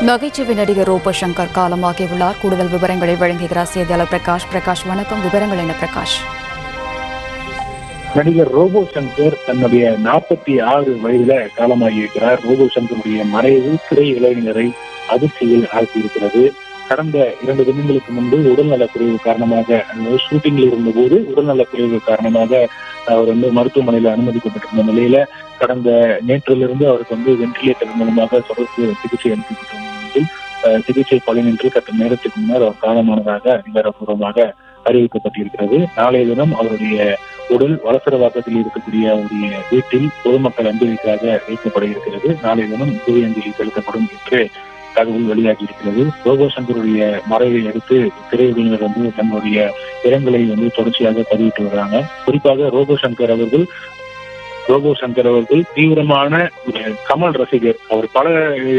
நகைச்சுவை நடிகர் ரோபோ சங்கர் காலமாகியுள்ளார். கூடுதல் விவரங்களை வழங்குகிறார் செய்தியாளர் பிரகாஷ். பிரகாஷ் வணக்கம். விவரங்கள் என்ன பிரகாஷ்? நடிகர் ரோபோ சங்கர் தன்னுடைய 46 வயதுல காலமாகியிருக்கிறார். ரோபோ சங்கருடைய மறைவு திரை இளைஞரை அதிர்ச்சியில் ஆழ்த்தியிருக்கிறது. கடந்த 2 தினங்களுக்கு முன்பு உடல்நலக்குறைவு காரணமாக, ஷூட்டிங்கில் இருந்தபோது உடல்நலக்குறைவு காரணமாக அவர் மருத்துவமனையில் அனுமதிக்கப்பட்டிருந்த நிலையில கடந்த நேற்றிலிருந்து அவருக்கு வென்டிலேட்டர் மூலமாக தொடர்ந்து சிகிச்சை அளிக்கப்பட்ட நிலையில் சிகிச்சை பலனின்றி சற்று நேரத்துக்கு முன்னர் அவர் காலமானதாக அதிகாரப்பூர்வமாக அறிவிக்கப்பட்டிருக்கிறது. நாளைய தினம் அவருடைய உடல் வலசரவாக்கத்தில் இருக்கக்கூடிய அவருடைய வீட்டில் பொதுமக்கள் அஞ்சலிக்காக வைக்கப்பட இருக்கிறது. நாளைய தினம் புதிய அஞ்சலி செலுத்தப்படும் என்று தகவல் வெளியாகி இருக்கிறது. ரோபோ சங்கருடைய மறைவை அடுத்து திரையுடையினர் தன்னுடைய இரங்கலை தொடர்ச்சியாக பதிவிட்டு வர்றாங்க. குறிப்பாக ரோபோ சங்கர் அவர்கள் தீவிரமான கமல் ரசிகர். அவர் பல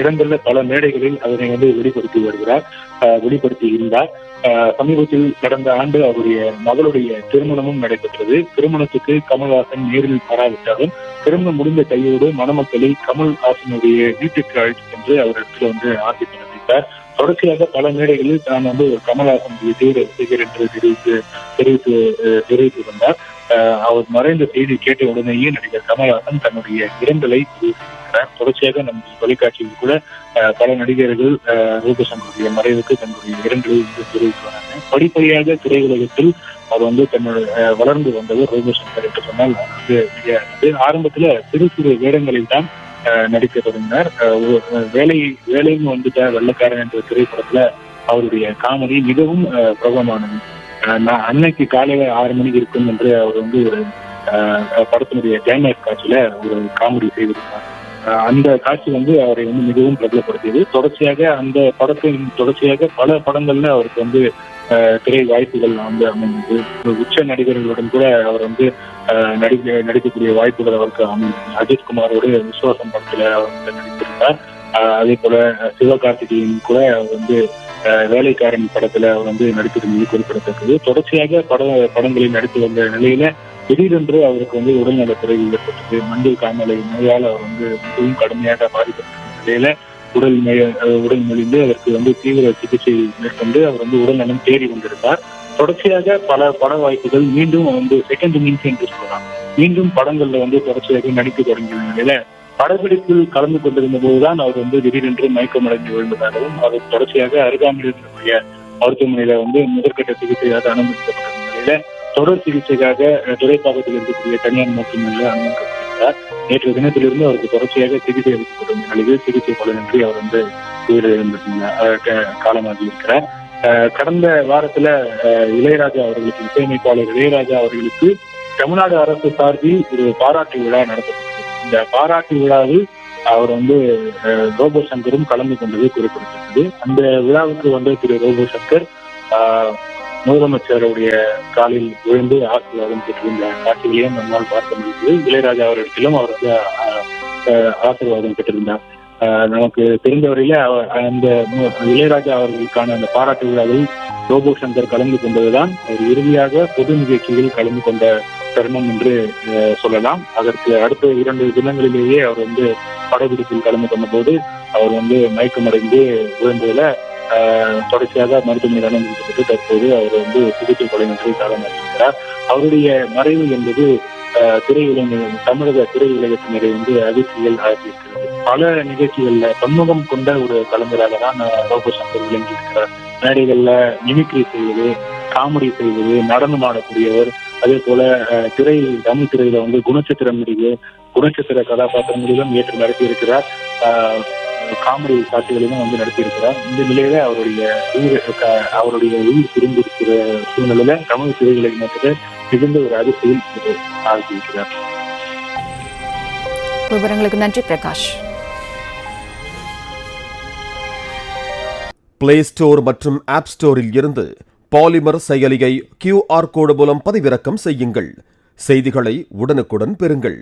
இடங்கள்ல பல மேடைகளில் அதனை வெளிப்படுத்தி இருந்தார். சமீபத்தில் கடந்த ஆண்டு அவருடைய மகளுடைய திருமணமும் நடைபெற்றது. திருமணத்துக்கு கமல்ஹாசன் நேரில் வராவிட்டாலும் திருமணம் முடிந்த கையோடு மணமக்களை கமல்ஹாசனுடைய வீட்டுக்கு அழைத்து சென்று அவரிடத்தில் ஆசி தெரிவித்தார். தொடர்ச்சியாக பல மேடைகளில் தான் ஒரு கமல்ஹாசனுடைய தீவிர ரசிகர் என்று தெரிவித்து வந்தார். அவர் மறைந்த செய்தி கேட்ட உடனேயே நடிகர் கமல்ஹாசன் தன்னுடைய இரங்கலை தெரிவித்திருக்கிறார். தொடர்ச்சியாக நம்ம தொலைக்காட்சியில் கூட பல நடிகர்கள் ரோபோ சங்கருடைய மறைவுக்கு தன்னுடைய இரங்கலை தெரிவித்து வராங்க. படிப்படியாக திரையுலகத்தில் அவர் தன்னுடைய வளர்ந்து வந்தவர் ரோபோ சங்கர் என்று சொன்னால் மிக ஆரம்பத்துல சிறு சிறு வேடங்களில் தான் நடிக்க தொடங்கினார். வேலையும் வெள்ளக்காரன் என்ற திரைப்படத்துல அவருடைய காமெடி மிகவும் பிரபலமானது. அன்னைக்கு காலையில 6 மணிக்கு இருக்கும் என்று அவர் ஒரு படத்தினுடைய கிளைமேக்ஸ் காட்சியில ஒரு காமெடி செய்திருந்தார். அந்த காட்சி அவரை மிகவும் பிரபலப்படுத்தியது. தொடர்ச்சியாக பல படங்கள்ல அவருக்கு திரை வாய்ப்புகள் அமைந்தது. உச்ச நடிகர்களுடன் கூட அவர் நடிக்கக்கூடிய வாய்ப்புகள் அவருக்கு அமைந்தது. அஜித்குமாரோடு விஸ்வாசம் படத்துல அவர் நடித்திருந்தார். அதே போல சிவகார்த்திகேயன் கூட அவர் வேலைக்காரன் படத்துல அவர் நடித்திருந்தது குறிப்பிடத்தக்கது. தொடர்ச்சியாக படங்களில் நடித்து வந்த நிலையில திடீரென்று அவருக்கு உடல்நலக்குறைவு ஏற்பட்டது. மஞ்சள் காமாலை நோயால் அவர் மிகவும் கடுமையாக பாதிக்கப்பட்ட நிலையில உடல் மெலிந்து அதற்கு தீவிர சிகிச்சை மேற்கொண்டு அவர் உடல்நலம் தேடி கொண்டிருந்தார். தொடர்ச்சியாக பல பட வாய்ப்புகள் மீண்டும் செகண்ட் இன்னிங்ஸ் என்று சொல்லலாம். மீண்டும் படங்கள்ல தொடர்ச்சியாக நடிக்க தொடங்கிய நிலையில படப்பிடிப்பில் கலந்து கொண்டிருந்த போதுதான் அவர் திடீரென்று மயக்கமடைந்து விழுந்ததாகவும் அவர் தொடர்ச்சியாக அருகாமையில் இருக்கக்கூடிய மருத்துவமனையில முதற்கட்ட சிகிச்சையாக அனுமதிக்கப்பட்ட நிலையில தொடர் சிகிச்சைக்காக துறைப்பாக்கத்தில் இருக்கக்கூடிய தனியார் மருத்துவமனையில அனுமதிக்கப்பட்டிருந்தார். நேற்று தினத்திலிருந்து அவருக்கு தொடர்ச்சியாக சிகிச்சை அளிக்கப்படும் நிலையில் சிகிச்சை பலனின்றி அவர் காலமாகி இருக்கிறார். கடந்த வாரத்துல இளையராஜா அவர்களுக்கு இசையமைப்பாளர் இளையராஜா அவர்களுக்கு தமிழ்நாடு அரசு சார்பில் ஒரு பாராட்டு விழா நடத்தப்பட்டது. இந்த பாராட்டு விழாவில் அவர் ரோபோ சங்கரும் கலந்து கொண்டது குறிப்பிடத்தக்கது. அந்த விழாவுக்கு திரு ரோபோ சங்கர் முதலமைச்சருடைய காலில் விழுந்து ஆசீர்வாதம் பெற்றிருந்த காட்சிகளையும் நம்மால் பார்க்க முடிந்தது. இளையராஜா அவரிடத்திலும் அவர் ஆசீர்வாதம் பெற்றிருந்தார். நமக்கு தெரிந்தவரையில அந்த இளையராஜா அவர்களுக்கான அந்த பாராட்டு விழாவில் ரோபோ சங்கர் கலந்து கொண்டதுதான் அவர் இறுதியாக பொது நிகழ்ச்சியில் கலந்து கொண்ட தருணம் என்று சொல்லலாம். அதற்கு அடுத்த 2 தினங்களிலேயே அவர் படப்பிடிப்பில் கலந்து கொண்ட போது அவர் மயக்கமடைந்து விழுந்ததுல தொடர்ச்சியாக மருத்துவமனையில் அனுமதிக்கப்பட்டு தற்போது அவர் சிகிச்சை பலனின்றி காலமாகியிருக்கிறார். அவருடைய மறைவு என்பது தமிழக திரையுலகத்தினரை அதிர்ச்சியில் ஆகியிருக்கிறது. பல நிகழ்ச்சிகள்ல பன்முகம் கொண்ட ஒரு கலைஞராக தான் ரோபோ சங்கர் விளங்கி இருக்கிறார். மேடைகள்ல மிமிக்ரி செய்வது, காமெடி செய்வது, நடனம் ஆடக்கூடியவர். அதே போல தமிழ் திரையில குணச்சித்திர கதாபாத்திரங்களிலும் ஏற்று நடத்தியிருக்கிறார். காமெடி காட்சிகளிலும் நடத்தியிருக்கிறார். இந்த நிலையில அவருடைய உயிர் திரும்பியிருக்கிற சூழ்நிலையில தமிழ் திரையுலகினருக்கு மிகுந்த ஒரு அதிர்ச்சியில் ஆகியிருக்கிறார். விவரங்களுக்கு நன்றி பிரகாஷ். பிளே ஸ்டோர் மற்றும் ஆப் ஸ்டோரில் இருந்து பாலிமர் செயலியை QR கோடு மூலம் பதிவிறக்கம் செய்யுங்கள். செய்திகளை உடனுக்குடன் பெறுங்கள்.